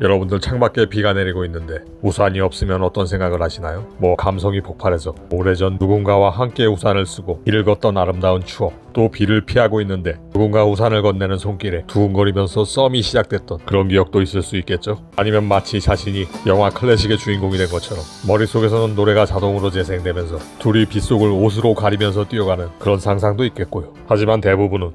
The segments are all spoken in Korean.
여러분들 창밖에 비가 내리고 있는데 우산이 없으면 어떤 생각을 하시나요? 감성이 폭발해서 오래전 누군가와 함께 우산을 쓰고 길을 걷던 아름다운 추억, 또 비를 피하고 있는데 누군가 우산을 건네는 손길에 두근거리면서 썸이 시작됐던 그런 기억도 있을 수 있겠죠? 아니면 마치 자신이 영화 클래식의 주인공이 된 것처럼 머릿속에서는 노래가 자동으로 재생되면서 둘이 빗속을 옷으로 가리면서 뛰어가는 그런 상상도 있겠고요. 하지만 대부분은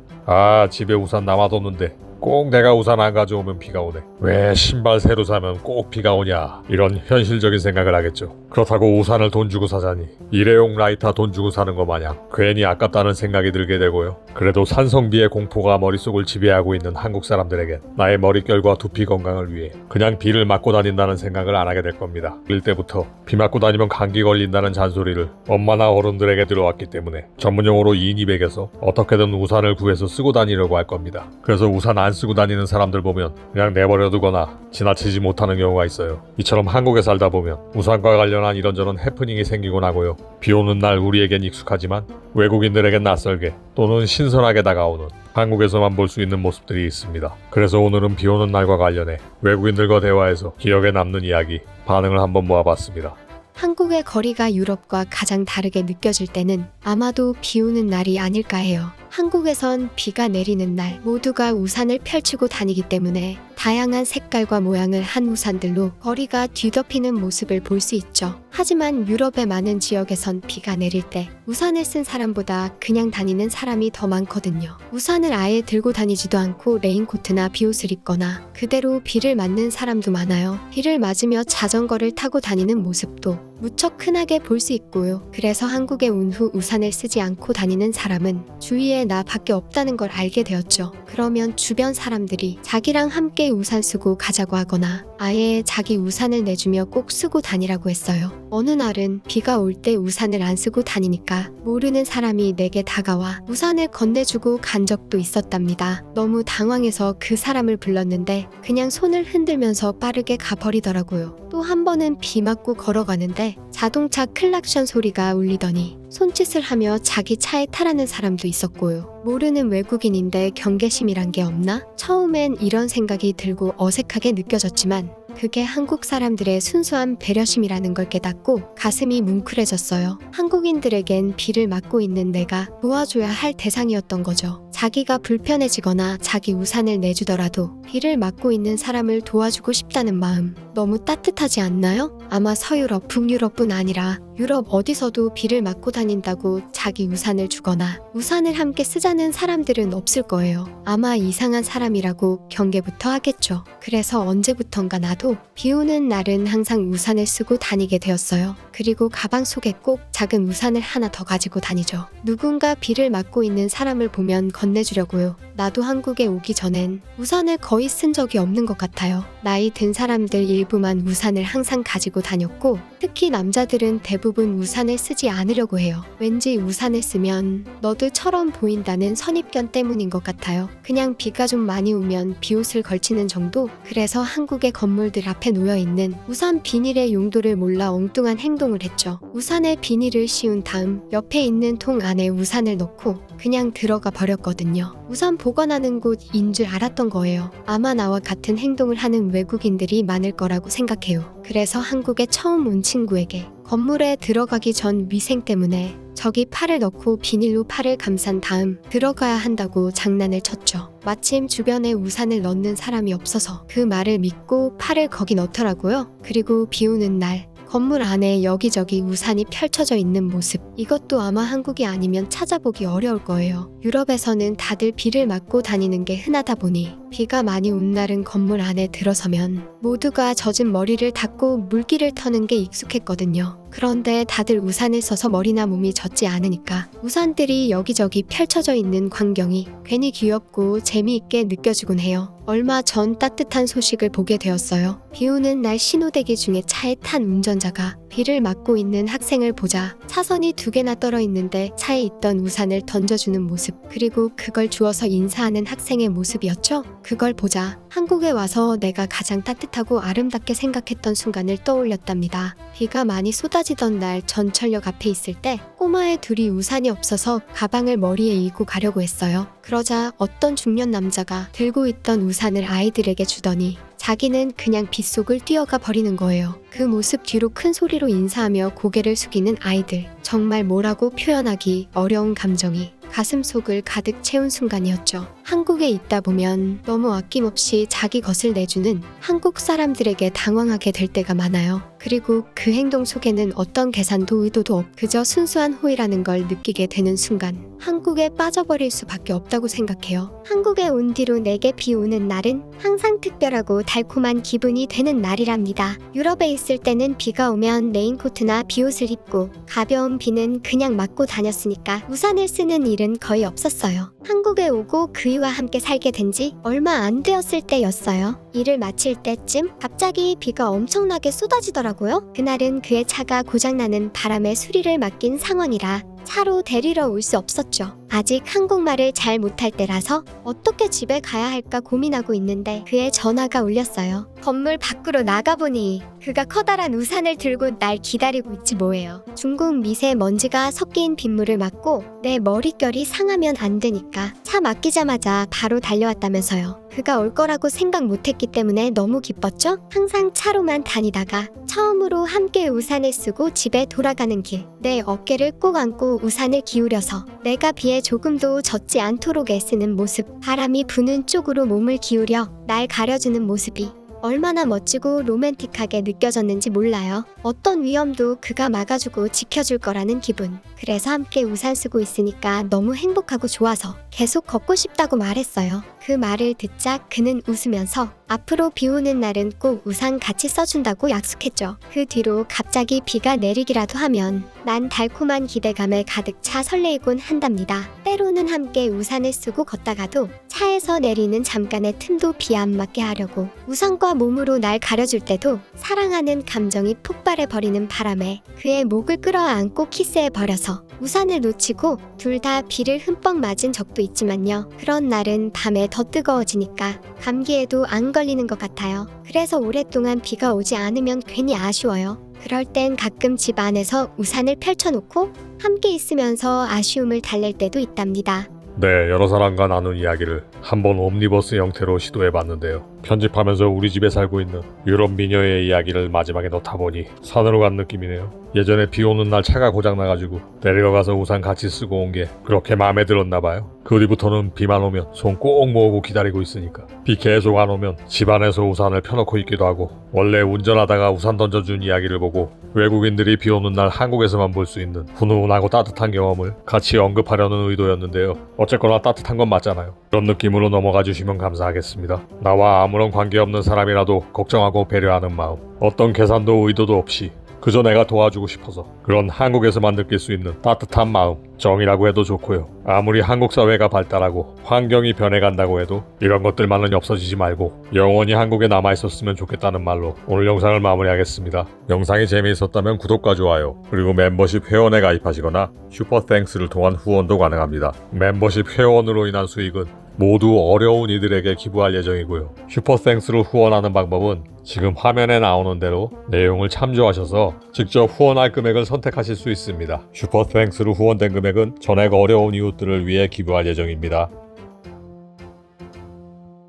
집에 우산 남아뒀는데 꼭 내가 우산 안 가져오면 비가 오네. 왜 신발 새로 사면 꼭 비가 오냐. 이런 현실적인 생각을 하겠죠. 그렇다고 우산을 돈 주고 사자니 일회용 라이터 돈 주고 사는 것 마냥 괜히 아깝다는 생각이 들게 되고요. 그래도 산성비의 공포가 머릿속을 지배하고 있는 한국 사람들에겐 나의 머릿결과 두피 건강을 위해 그냥 비를 맞고 다닌다는 생각을 안 하게 될 겁니다. 어릴 때부터 비 맞고 다니면 감기 걸린다는 잔소리를 엄마나 어른들에게 들어왔기 때문에 전문용어로 이니백에서 어떻게든 우산을 구해서 쓰고 다니려고 할 겁니다. 그래서 우산 안 쓰고 다니는 사람들 보면 그냥 내버려 두거나 지나치지 못하는 경우가 있어요. 이처럼 한국에 살다 보면 우산과 관련한 이런저런 해프닝이 생기곤 하고요. 비 오는 날 우리에겐 익숙하지만 외국인들에겐 낯설게 또는 신선하게 다가오는 한국에서만 볼 수 있는 모습들이 있습니다. 그래서 오늘은 비 오는 날과 관련해 외국인들과 대화해서 기억에 남는 이야기, 반응을 한번 모아봤습니다. 한국의 거리가 유럽과 가장 다르게 느껴질 때는 아마도 비 오는 날이 아닐까 해요. 한국에선 비가 내리는 날 모두가 우산을 펼치고 다니기 때문에 다양한 색깔과 모양을 한 우산들로 거리가 뒤덮이는 모습을 볼 수 있죠. 하지만 유럽의 많은 지역에선 비가 내릴 때 우산을 쓴 사람보다 그냥 다니는 사람이 더 많거든요. 우산을 아예 들고 다니지도 않고 레인코트나 비옷을 입거나 그대로 비를 맞는 사람도 많아요. 비를 맞으며 자전거를 타고 다니는 모습도 무척 흔하게 볼 수 있고요. 그래서 한국에 온 후 우산을 쓰지 않고 다니는 사람은 주위에 나밖에 없다는 걸 알게 되었죠. 그러면 주변 사람들이 자기랑 함께 우산 쓰고 가자고 하거나 아예 자기 우산을 내주며 꼭 쓰고 다니라고 했어요. 어느 날은 비가 올 때 우산을 안 쓰고 다니니까 모르는 사람이 내게 다가와 우산을 건네주고 간 적도 있었답니다. 너무 당황해서 그 사람을 불렀는데 그냥 손을 흔들면서 빠르게 가버리더라고요. 또 한 번은 비 맞고 걸어가는데 자동차 클락션 소리가 울리더니 손짓을 하며 자기 차에 타라는 사람도 있었고요. 모르는 외국인인데 경계심이란 게 없나? 처음엔 이런 생각이 들고 어색하게 느껴졌지만 그게 한국 사람들의 순수한 배려심이라는 걸 깨닫고 가슴이 뭉클해졌어요. 한국인들에겐 비를 맞고 있는 내가 도와줘야 할 대상이었던 거죠. 자기가 불편해지거나 자기 우산을 내주더라도 비를 맞고 있는 사람을 도와주고 싶다는 마음 너무 따뜻하지 않나요? 아마 서유럽, 북유럽뿐 아니라 유럽 어디서도 비를 맞고 다닌다고 자기 우산을 주거나 우산을 함께 쓰자는 사람들은 없을 거예요. 아마 이상한 사람이라고 경계부터 하겠죠. 그래서 언제부턴가 나도 비 오는 날은 항상 우산을 쓰고 다니게 되었어요. 그리고 가방 속에 꼭 작은 우산을 하나 더 가지고 다니죠. 누군가 비를 맞고 있는 사람을 보면 건네주려고요. 나도 한국에 오기 전엔 우산을 거의 쓴 적이 없는 것 같아요. 나이 든 사람들 일부만 우산을 항상 가지고 다녔고 특히 남자들은 대부분 우산을 쓰지 않으려고 해요. 왠지 우산을 쓰면 너드처럼 보인다는 선입견 때문인 것 같아요. 그냥 비가 좀 많이 오면 비옷을 걸치는 정도? 그래서 한국의 건물들 앞에 놓여있는 우산 비닐의 용도를 몰라 엉뚱한 행동을 했죠. 우산에 비닐을 씌운 다음 옆에 있는 통 안에 우산을 넣고 그냥 들어가 버렸거든요. 우산 보관하는 곳인 줄 알았던 거예요. 아마 나와 같은 행동을 하는 외국인들이 많을 거라고 생각해요. 그래서 한국에 처음 온 친구에게 건물에 들어가기 전 위생 때문에 저기 팔을 넣고 비닐로 팔을 감싼 다음 들어가야 한다고 장난을 쳤죠. 마침 주변에 우산을 넣는 사람이 없어서 그 말을 믿고 팔을 거기 넣더라고요. 그리고 비 오는 날 건물 안에 여기저기 우산이 펼쳐져 있는 모습, 이것도 아마 한국이 아니면 찾아보기 어려울 거예요. 유럽에서는 다들 비를 맞고 다니는 게 흔하다 보니 비가 많이 온 날은 건물 안에 들어서면 모두가 젖은 머리를 닦고 물기를 터는 게 익숙했거든요. 그런데 다들 우산을 써서 머리나 몸이 젖지 않으니까 우산들이 여기저기 펼쳐져 있는 광경이 괜히 귀엽고 재미있게 느껴지곤 해요. 얼마 전 따뜻한 소식을 보게 되었어요. 비 오는 날 신호대기 중에 차에 탄 운전자가 비를 맞고 있는 학생을 보자 차선이 2개나 떨어 있는데 차에 있던 우산을 던져주는 모습, 그리고 그걸 주워서 인사하는 학생의 모습이었죠. 그걸 보자 한국에 와서 내가 가장 따뜻하고 아름답게 생각했던 순간을 떠올렸답니다. 비가 많이 쏟아지던 날 전철역 앞에 있을 때 꼬마애 둘이 우산이 없어서 가방을 머리에 이고 가려고 했어요. 그러자 어떤 중년 남자가 들고 있던 우산을 아이들에게 주더니 자기는 그냥 빗속을 뛰어가 버리는 거예요. 그 모습 뒤로 큰 소리로 인사하며 고개를 숙이는 아이들. 정말 뭐라고 표현하기 어려운 감정이 가슴속을 가득 채운 순간이었죠. 한국에 있다 보면 너무 아낌없이 자기 것을 내주는 한국 사람들에게 당황하게 될 때가 많아요. 그리고 그 행동 속에는 어떤 계산도 의도도 없, 그저 순수한 호의라는 걸 느끼게 되는 순간 한국에 빠져버릴 수밖에 없다고 생각해요. 한국에 온 뒤로 내게 비 오는 날은 항상 특별하고 달콤한 기분이 되는 날이랍니다. 유럽에 있을 때는 비가 오면 레인코트나 비옷을 입고 가벼운 비는 그냥 맞고 다녔으니까 우산을 쓰는 일은 거의 없었어요. 한국에 오고 그이와 함께 살게 된 지 얼마 안 되었을 때였어요. 일을 마칠 때쯤 갑자기 비가 엄청나게 쏟아지더라고요. 그날은 그의 차가 고장나는 바람에 수리를 맡긴 상황이라 차로 데리러 올 수 없었죠. 아직 한국말을 잘 못할 때라서 어떻게 집에 가야 할까 고민하고 있는데 그의 전화가 울렸어요. 건물 밖으로 나가보니 그가 커다란 우산을 들고 날 기다리고 있지 뭐예요. 중국 미세먼지가 섞인 빗물을 맞고 내 머릿결이 상하면 안 되니까 차 맡기자마자 바로 달려왔다면서요. 그가 올 거라고 생각 못했기 때문에 너무 기뻤죠? 항상 차로만 다니다가 처음으로 함께 우산을 쓰고 집에 돌아가는 길, 내 어깨를 꼭 안고 우산을 기울여서 내가 비에 조금도 젖지 않도록 애쓰는 모습, 바람이 부는 쪽으로 몸을 기울여 날 가려주는 모습이 얼마나 멋지고 로맨틱하게 느껴졌는지 몰라요. 어떤 위험도 그가 막아주고 지켜줄 거라는 기분. 그래서 함께 우산 쓰고 있으니까 너무 행복하고 좋아서 계속 걷고 싶다고 말했어요. 그 말을 듣자 그는 웃으면서 앞으로 비 오는 날은 꼭 우산 같이 써준다고 약속했죠. 그 뒤로 갑자기 비가 내리기라도 하면 난 달콤한 기대감에 가득 차 설레이곤 한답니다. 때로는 함께 우산을 쓰고 걷다가도 차에서 내리는 잠깐의 틈도 비 안 맞게 하려고 우산과 몸으로 날 가려줄 때도 사랑하는 감정이 폭발해버리는 바람에 그의 목을 끌어안고 키스해버려서 우산을 놓치고 둘 다 비를 흠뻑 맞은 적도 있지만요. 그런 날은 밤에 더 뜨거워지니까 감기에도 안 걸리는 것 같아요. 그래서 오랫동안 비가 오지 않으면 괜히 아쉬워요. 그럴 땐 가끔 집 안에서 우산을 펼쳐놓고 함께 있으면서 아쉬움을 달랠 때도 있답니다. 네, 여러 사람과 나눈 이야기를 한번 옴니버스 형태로 시도해봤는데요. 편집하면서 우리 집에 살고 있는 유럽 미녀의 이야기를 마지막에 넣다 보니 산으로 간 느낌이네요. 예전에 비 오는 날 차가 고장나가지고 내려가서 우산 같이 쓰고 온 게 그렇게 마음에 들었나봐요. 그 뒤부터는 비만 오면 손 꼭 모으고 기다리고 있으니까 비 계속 안 오면 집 안에서 우산을 펴놓고 있기도 하고, 원래 운전하다가 우산 던져준 이야기를 보고 외국인들이 비 오는 날 한국에서만 볼 수 있는 훈훈하고 따뜻한 경험을 같이 언급하려는 의도였는데요. 어쨌거나 따뜻한 건 맞잖아요. 그런 느낌으로 넘어가 주시면 감사하겠습니다. 나와 아무런 관계없는 사람이라도 걱정하고 배려하는 마음, 어떤 계산도 의도도 없이 그저 내가 도와주고 싶어서 그런 한국에서만 느낄 수 있는 따뜻한 마음, 정이라고 해도 좋고요. 아무리 한국 사회가 발달하고 환경이 변해간다고 해도 이런 것들만은 없어지지 말고 영원히 한국에 남아있었으면 좋겠다는 말로 오늘 영상을 마무리하겠습니다. 영상이 재미있었다면 구독과 좋아요, 그리고 멤버십 회원에 가입하시거나 슈퍼땡스를 통한 후원도 가능합니다. 멤버십 회원으로 인한 수익은 모두 어려운 이들에게 기부할 예정이고요. 슈퍼땡스로 후원하는 방법은 지금 화면에 나오는 대로 내용을 참조하셔서 직접 후원할 금액을 선택하실 수 있습니다. 슈퍼땡스로 후원된 금액은 전액 어려운 이웃들을 위해 기부할 예정입니다.